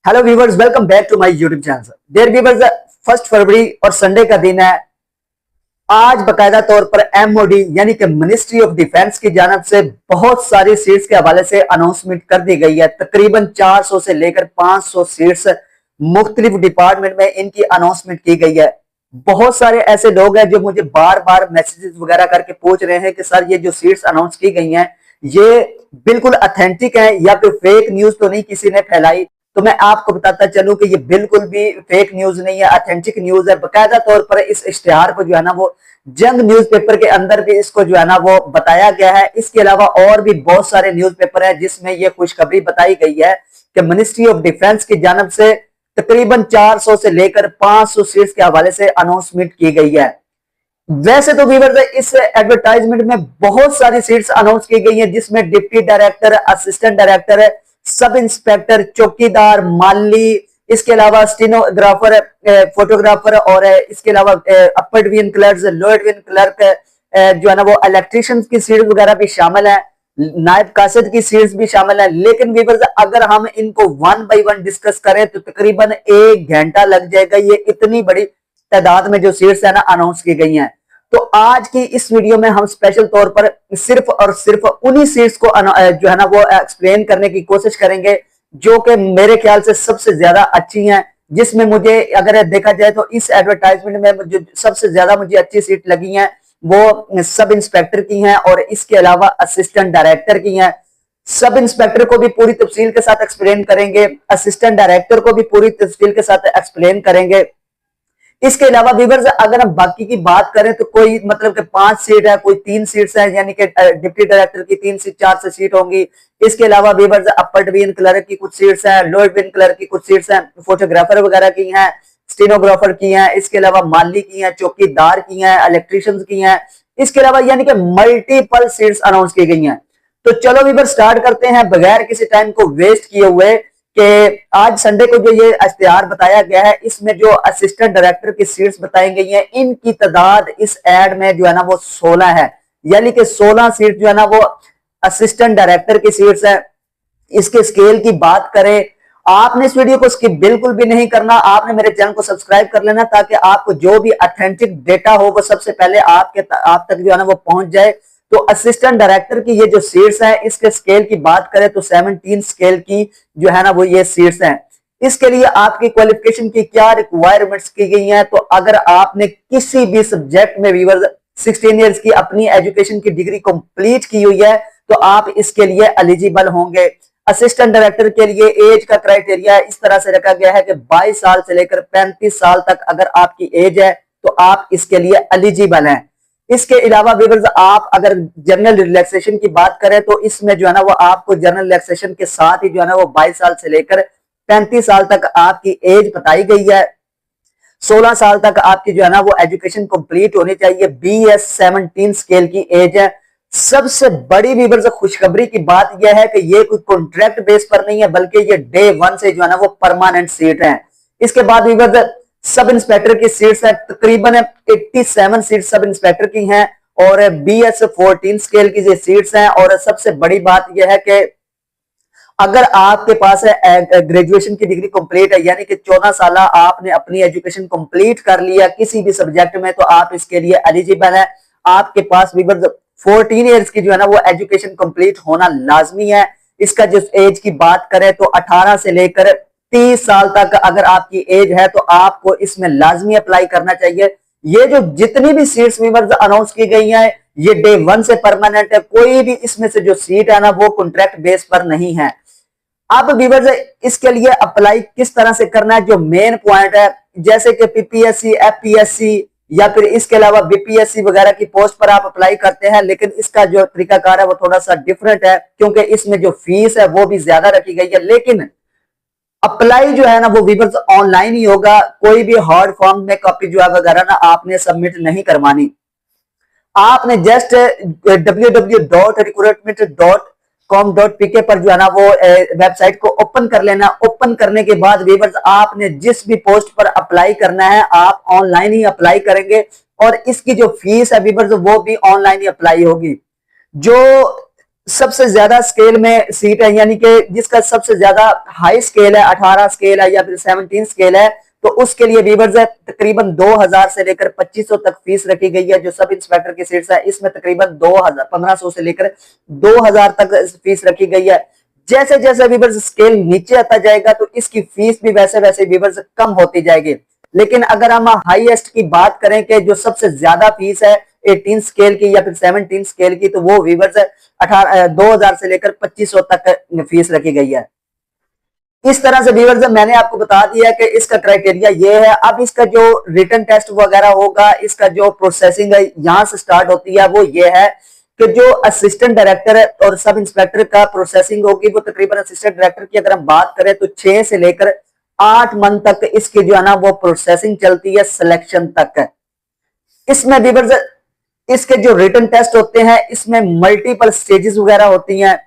Hello viewers, welcome back to my YouTube channel. There viewers, 1 फरवरी और Sunday का दिन है। आज बकायदा तौर पर एमओडी यानी कि मिनिस्ट्री ऑफ डिफेंस की जानब से बहुत सारी सीट्स के हवाले से अनाउंसमेंट कर दी गई है। तकरीबन 400 से लेकर 500 सीट्स मुख्तलिफ डिपार्टमेंट में इनकी अनाउंसमेंट की गई है। बहुत सारे ऐसे लोग हैं जो मुझे बार बार मैसेजेस वगैरह करके पूछ रहे हैं कि सर ये जो सीट्स अनाउंस की गई हैं ये बिल्कुल ऑथेंटिक है या फिर फेक न्यूज तो नहीं किसी ने फैलाई। तो मैं आपको बताता चलूं कि ये बिल्कुल भी फेक न्यूज नहीं है, ऑथेंटिक न्यूज है। बकायदा तौर पर इस इश्तिहार को जो है ना वो जंग न्यूज़पेपर के अंदर भी इसको जो है ना वो बताया गया है। इसके अलावा और भी बहुत सारे न्यूज़पेपर है जिसमें ये खुशखबरी बताई गई है कि मिनिस्ट्री ऑफ डिफेंस की जानब से तकरीबन 400 से लेकर 500 सीट्स के हवाले से अनाउंसमेंट की गई है। वैसे तो व्यूअर्स इस एडवर्टाइजमेंट में बहुत सारी सीट्स अनाउंस की गई हैं जिसमें deputy director, assistant director, sub inspector, चौकीदार, माली, इसके अलावा स्टेनोग्राफर, फोटोग्राफर और इसके अलावा upper division clerk, lower division clerk जो है ना वो इलेक्ट्रिशियंस की सीट्स वगैरह भी शामिल है, नायब कासिद की सीट्स भी शामिल है। लेकिन व्यूअर्स अगर हम इनको वन बाय वन डिस्कस करें तो तकरीबन 1 घंटा लग जाएगा। ये इतनी बड़ी तादाद में जो सीट्स है ना अनाउंस की गई हैं। तो आज की इस वीडियो में हम स्पेशल तौर पर सिर्फ और सिर्फ उन्हीं सीट्स को जो है ना वो एक्सप्लेन करने की कोशिश करेंगे जो कि मेरे ख्याल से सबसे ज्यादा अच्छी हैं। जिसमें मुझे अगर देखा जाए तो इस एडवर्टाइजमेंट में जो सबसे ज्यादा मुझे अच्छी सीट लगी हैं वो सब इंस्पेक्टर की हैं और इसके अलावा असिस्टेंट डायरेक्टर की हैं। सब इंस्पेक्टर को भी पूरी तफसील के साथ एक्सप्लेन करेंगे, असिस्टेंट डायरेक्टर को भी पूरी तफसील के साथ एक्सप्लेन करेंगे। इसके अलावा व्यूअर्स अगर हम बाकी की बात करें तो कोई मतलब कि 5 सीट है, कोई 3 सीट्स है, यानी कि डिप्टी डायरेक्टर की 3 से 4 से सीट होंगी। इसके अलावा व्यूअर्स अपर डिवीजन क्लर्क की कुछ सीट्स हैं, लोअर डिवीजन क्लर्क की कुछ सीट्स हैं, फोटोग्राफर वगैरह की हैं, स्टेनोग्राफर की हैं, इसके अलावा माली की हैं, चौकीदार की हैं, इलेक्ट्रिशियंस की हैं। इसके अलावा यानी कि मल्टीपल सीट्स अनाउंस की गई हैं। तो चलो व्यूअर्स स्टार्ट करते हैं बगैर किसी टाइम को वेस्ट किए हुए कि आज संडे को जो ये इश्तिहार बताया गया है इसमें जो असिस्टेंट डायरेक्टर की सीट्स बताई गई हैं इनकी तादाद इस एड में जो है ना वो 16 है। यानी कि 16 सीट जो है ना वो असिस्टेंट डायरेक्टर की सीट्स है। इसके स्केल की बात करें, आपने इस वीडियो को स्किप बिल्कुल भी नहीं करना, आपने मेरे चैनल को सब्सक्राइब कर लेना ताकि आपको जो भी ऑथेंटिक डेटा हो वो सबसे पहले आप तक जो है ना वो पहुंच जाए। तो असिस्टेंट डायरेक्टर की ये जो सीट्स हैं इसके स्केल की बात करें तो 17 स्केल की जो है ना वो ये सीट्स हैं। इसके लिए आपकी क्वालिफिकेशन की क्या रिक्वायरमेंट्स की गई हैं, तो अगर आपने किसी भी सब्जेक्ट में व्यूअर्स 16 ईयर्स की अपनी एजुकेशन की डिग्री कंप्लीट की हुई है तो आप इसके लिए एलिजिबल होंगे। असिस्टेंट डायरेक्टर के लिए एज का क्राइटेरिया इस तरह से रखा गया है कि 22 साल से लेकर 35 साल तक अगर आपकी एज है तो आप इसके लिए एलिजिबल हैं। इसके अलावा व्यूअर्स आप अगर जनरल रिलैक्सेशन की बात करें तो इसमें जो है ना वो आपको जनरल रिलैक्सेशन के साथ ही जो है ना वो 22 साल से लेकर 35 साल तक आपकी एज बताई गई है। 16 साल तक आपकी जो है ना वो एजुकेशन कंप्लीट होनी चाहिए। BS 17 स्केल की एज है। सबसे बड़ी व्यूअर्स खुशखबरी की बात यह है कि ये कोई कॉन्ट्रैक्ट बेस पर नहीं है बल्कि ये डे 1 से जो है ना वो परमानेंट सीट है। इसके बाद व्यूअर्स सब इंस्पेक्टर की सीट्स है, तकरीबन 87 सीट सब इंस्पेक्टर की हैं और BS 14 स्केल की जो सीट्स हैं। और सबसे बड़ी बात यह है कि अगर आपके पास है ग्रेजुएशन की डिग्री कंप्लीट है यानी कि 14 साल आपने अपनी एजुकेशन कंप्लीट कर लिया किसी भी सब्जेक्ट में तो आप इसके लिए एलिजिबल है। आपके पास भी 14 ईयर्स की जो है ना वो एजुकेशन कंप्लीट होना लाजमी है। इसका जो एज की बात करें तो 18 से लेकर 30 साल तक अगर आपकी एज है तो आपको इसमें लाजमी अप्लाई करना चाहिए। ये जो जितनी भी सीट्स व्यूअर्स अनाउंस की गई हैं ये डे 1 से परमानेंट है। कोई भी इसमें से जो सीट है ना वो कॉन्ट्रैक्ट बेस पर नहीं है। अब व्यूअर्स इसके लिए अप्लाई किस तरह से करना है, जो मेन पॉइंट है जैसे कि PPSC, FPSC या फिर इसके अलावा BPSC वगैरह की पोस्ट पर आप अप्लाई करते हैं, लेकिन इसका जो तरीकाकार है वो थोड़ा सा डिफरेंट है क्योंकि इसमें जो फीस है वो भी ज्यादा रखी गई है। लेकिन अप्लाई जो है ना वो व्यूअर्स ऑनलाइन ही होगा। कोई भी हार्ड फॉर्म में कॉपी जो है वगैरह ना आपने सबमिट नहीं करवानी। आपने जस्ट www.recruitment.com.pk पर जो है ना वो वेबसाइट को ओपन कर लेना। ओपन करने के बाद व्यूअर्स आपने जिस भी पोस्ट पर अप्लाई करना है आप ऑनलाइन ही अप्लाई करेंगे और इसकी जो फीस है व्यूअर्स वो भी ऑनलाइन ही अप्लाई होगी। जो सबसे ज्यादा स्केल में सीट है, यानी कि जिसका सबसे ज्यादा हाई स्केल है, 18 स्केल है या फिर 17 स्केल है, तो उसके लिए वीवर्स है तकरीबन 2000 से लेकर 2500 तक फीस रखी गई है। जो सब इंस्पेक्टर की सीट्स है इसमें तकरीबन 2000 1500 से लेकर 2000 तक फीस रखी गई है। जैसे जैसे वीवर्स स्केल नीचे आता जाएगा तो इसकी फीस भी वैसे वैसे वीवर्स कम होती जाएगी। लेकिन अगर हम हाईएस्ट की बात करें कि जो सबसे ज्यादा फीस है 18 स्केल की या फिर 17 स्केल की, तो वो वीवर्स 2000 से लेकर 2500 तक फीस रखी गई है। इस तरह से व्यूअर्स मैंने आपको बता दिया कि इसका क्राइटेरिया ये है। अब इसका जो रिटन टेस्ट वगैरह होगा, इसका जो प्रोसेसिंग है यहां से स्टार्ट होती है, वो ये है कि जो असिस्टेंट डायरेक्टर और सब इंस्पेक्टर का प्रोसेसिंग होगी वो तकरीबन असिस्टेंट डायरेक्टर की अगर हम बात करें तो 6 से लेकर 8 मंथ तक इसकी जो है ना वो प्रोसेसिंग चलती है सिलेक्शन तक। इसमें व्यूअर्स इसके जो रिटन टेस्ट होते हैं इसमें मल्टीपल स्टेजेस वगैरह होती हैं।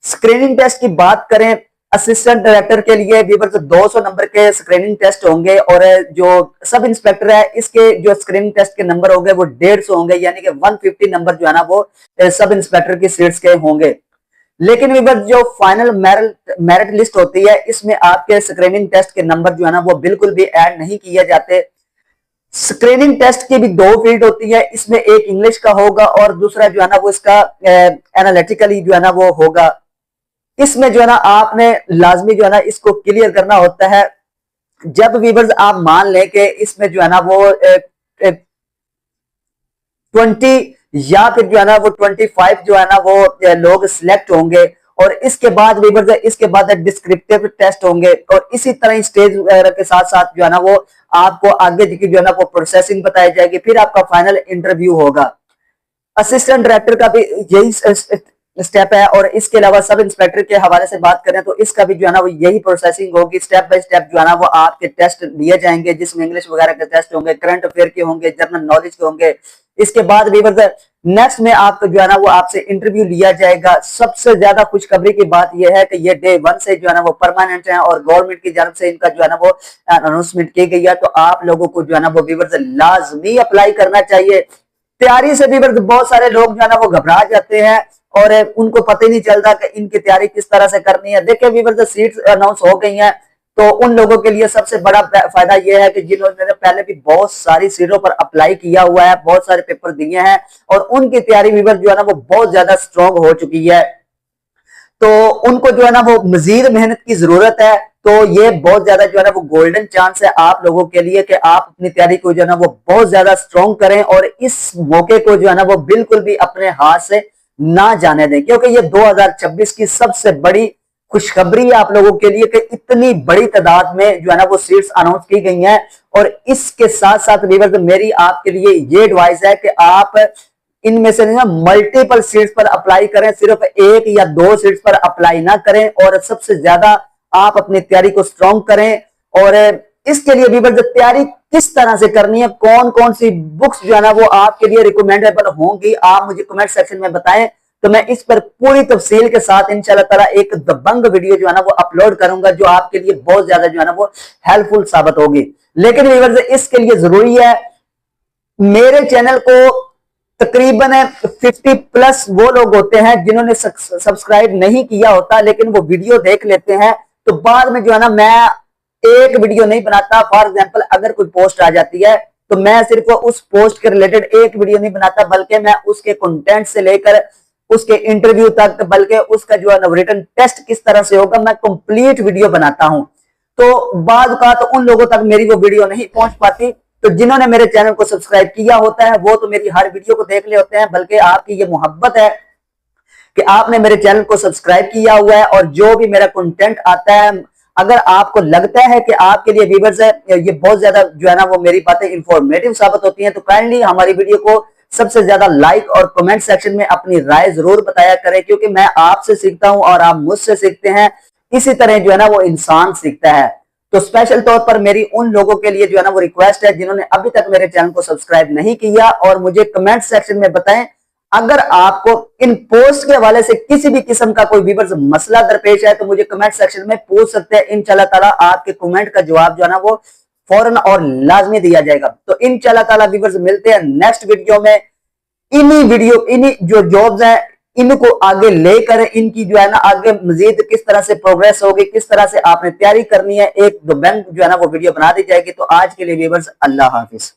स्क्रीनिंग टेस्ट की बात करें असिस्टेंट डायरेक्टर के लिए व्यूअर्स 200 नंबर के स्क्रीनिंग टेस्ट होंगे, और जो सब इंस्पेक्टर है इसके जो स्क्रीनिंग टेस्ट के नंबर होंगे वो 150 होंगे, यानी कि 150 नंबर जो है ना वो सब इंस्पेक्टर की सीट्स के होंगे। लेकिन व्यूअर्स जो फाइनल मेरिट लिस्ट होती है इसमें आपके स्क्रीनिंग टेस्ट के नंबर जो है ना वो बिल्कुल भी ऐड नहीं किए जाते। स्क्रीनिंग टेस्ट की भी 2 फील्ड होती है, इसमें एक इंग्लिश का होगा और दूसरा जो है ना वो इसका एनालिटिकली जो है ना वो होगा। इसमें जो है ना आपने लाजमी जो है ना इसको क्लियर करना होता है। जब वीवर्स आप मान लें कि इसमें जो है ना वो 20 या फिर जो है ना वो 25 जो है ना वो लोग सिलेक्ट होंगे, और इसके बाद वीवर्स इसके बाद डिस्क्रिप्टिव टेस्ट होंगे, और इसी तरह स्टेज वगैरह के साथ साथ जो है ना वो आपको आगे की जो है ना वो प्रोसेसिंग बताई जाएगी, फिर आपका फाइनल इंटरव्यू होगा। असिस्टेंट डायरेक्टर का भी यही स्टेप है, और इसके अलावा सब इंस्पेक्टर के हवाले से बात करें तो इसका भी जो है ना वो यही प्रोसेसिंग होगी। स्टेप बाय स्टेप जो है ना वो आपके टेस्ट लिए जाएंगे, जिसमें इंग्लिश वगैरह के टेस्ट होंगे, करंट अफेयर के होंगे, जनरल नॉलेज के होंगे। इसके बाद वीवर्स नेक्स्ट में आपको जो है ना वो आपसे इंटरव्यू लिया जाएगा। सबसे ज्यादा खुशखबरी की बात यह है कि ये डे 1 से जो है ना वो परमानेंट है, और गवर्नमेंट की जानब से इनका जो है ना वो अनाउंसमेंट की गई है। तो आप लोगों को जो है ना वो वीवर्स लाजमी अप्लाई करना चाहिए। तैयारी से भी बहुत सारे लोग जो है ना वो घबरा जाते हैं और उनको पता ही नहीं चलता कि इनकी तैयारी किस तरह से करनी है। देखिए व्यूअर्स सीट्स अनाउंस हो गई हैं, तो उन लोगों के लिए सबसे बड़ा फायदा यह है कि जिन्होंने पहले भी बहुत सारी सीटों पर अप्लाई किया हुआ है, बहुत सारे पेपर दिए हैं, और उनकी तैयारी व्यूअर्स जो है ना वो बहुत ज्यादा स्ट्रॉन्ग हो चुकी है। तो उनको जो है ना वो मजीद मेहनत की जरूरत है। तो ये बहुत ज्यादा जो है ना वो गोल्डन चांस है आप लोगों के लिए कि आप अपनी तैयारी को जो है ना वो बहुत ज्यादा स्ट्रॉन्ग करें, और इस मौके को जो है ना वो बिल्कुल भी अपने हाथ से ना जाने दें, क्योंकि ये 2026 की सबसे बड़ी खुशखबरी है आप लोगों के लिए कि इतनी बड़ी तादाद में जो है ना वो सीट्स अनाउंस की गई हैं। और इसके साथ साथ व्यूअर्स मेरी आपके लिए ये एडवाइस है कि आप इनमें से मल्टीपल सीट्स पर अप्लाई करें, सिर्फ 1 या 2 सीट्स पर अप्लाई ना करें, और सबसे ज्यादा आप अपनी तैयारी को स्ट्रॉन्ग करें। और इसके लिए व्यूअर्स तैयारी किस तरह से करनी है, कौन कौन सी बुक्स जो है ना वो आपके लिए रिकमेंडेबल होंगी, आप मुझे कमेंट सेक्शन में बताएं, तो मैं इस पर पूरी तफसील के साथ इंशाल्लाह ताला एक दबंग वीडियो जो है ना वो अपलोड करूंगा, जो आपके लिए बहुत ज्यादा जो है ना वो हेल्पफुल साबित होगी। लेकिन व्यूअर्स इसके लिए जरूरी है मेरे चैनल को तकरीबन 50 प्लस वो लोग होते हैं जिन्होंने सब्सक्राइब नहीं किया होता, लेकिन वो वीडियो देख लेते हैं। तो बाद में जो है ना मैं एक वीडियो नहीं बनाता। फॉर एग्जांपल अगर कोई पोस्ट आ जाती है तो मैं सिर्फ उस पोस्ट के रिलेटेड एक वीडियो नहीं बनाता, बल्कि मैं उसके कंटेंट से लेकर उसके इंटरव्यू तक, बल्कि उसका जो है रिटन टेस्ट किस तरह से होगा, मैं कंप्लीट वीडियो बनाता हूं। तो बाद का तो उन लोगों तक मेरी वो वीडियो नहीं पहुंच पाती। तो जिन्होंने मेरे चैनल को सब्सक्राइब किया होता है वो तो मेरी हर वीडियो को देख ले होते हैं, बल्कि आपकी ये मोहब्बत है कि आपने मेरे चैनल को सब्सक्राइब किया हुआ है, और जो भी मेरा कंटेंट आता है अगर आपको लगता है कि आपके लिए व्यूअर्स है ये बहुत ज्यादा जो है ना वो मेरी बातें इंफॉर्मेटिव साबित होती हैं, तो काइंडली हमारी वीडियो को सबसे ज्यादा लाइक और कमेंट सेक्शन में अपनी राय जरूर बताया करें, क्योंकि मैं आपसे सीखता हूं और आप मुझसे सीखते हैं। इसी तरह जो है ना वो इंसान सीखता है। तो स्पेशल तौर पर मेरी उन लोगों के लिए जो है ना वो रिक्वेस्ट है जिन्होंने अभी तक मेरे चैनल को सब्सक्राइब नहीं किया, और मुझे कमेंट सेक्शन में बताएं अगर आपको इन पोस्ट के हवाले से किसी भी किस्म का कोई व्यूअर्स मसला दरपेश है, तो मुझे कमेंट सेक्शन में पूछ सकते हैं। इंशाल्लाह ताला आपके कमेंट का जवाब जो है ना वो फौरन और लाजमी दिया जाएगा। तो इंशाल्लाह ताला व्यूअर्स मिलते हैं नेक्स्ट वीडियो में। इन्हीं जो जॉब्स हैं इनको आगे लेकर इनकी जो है ना आगे मजीद किस तरह से प्रोग्रेस होगी, किस तरह से आपने तैयारी करनी है, एक दो बैंक जो है ना वो वीडियो बना दी जाएगी। तो आज के लिए व्यूअर्स अल्लाह हाफिज।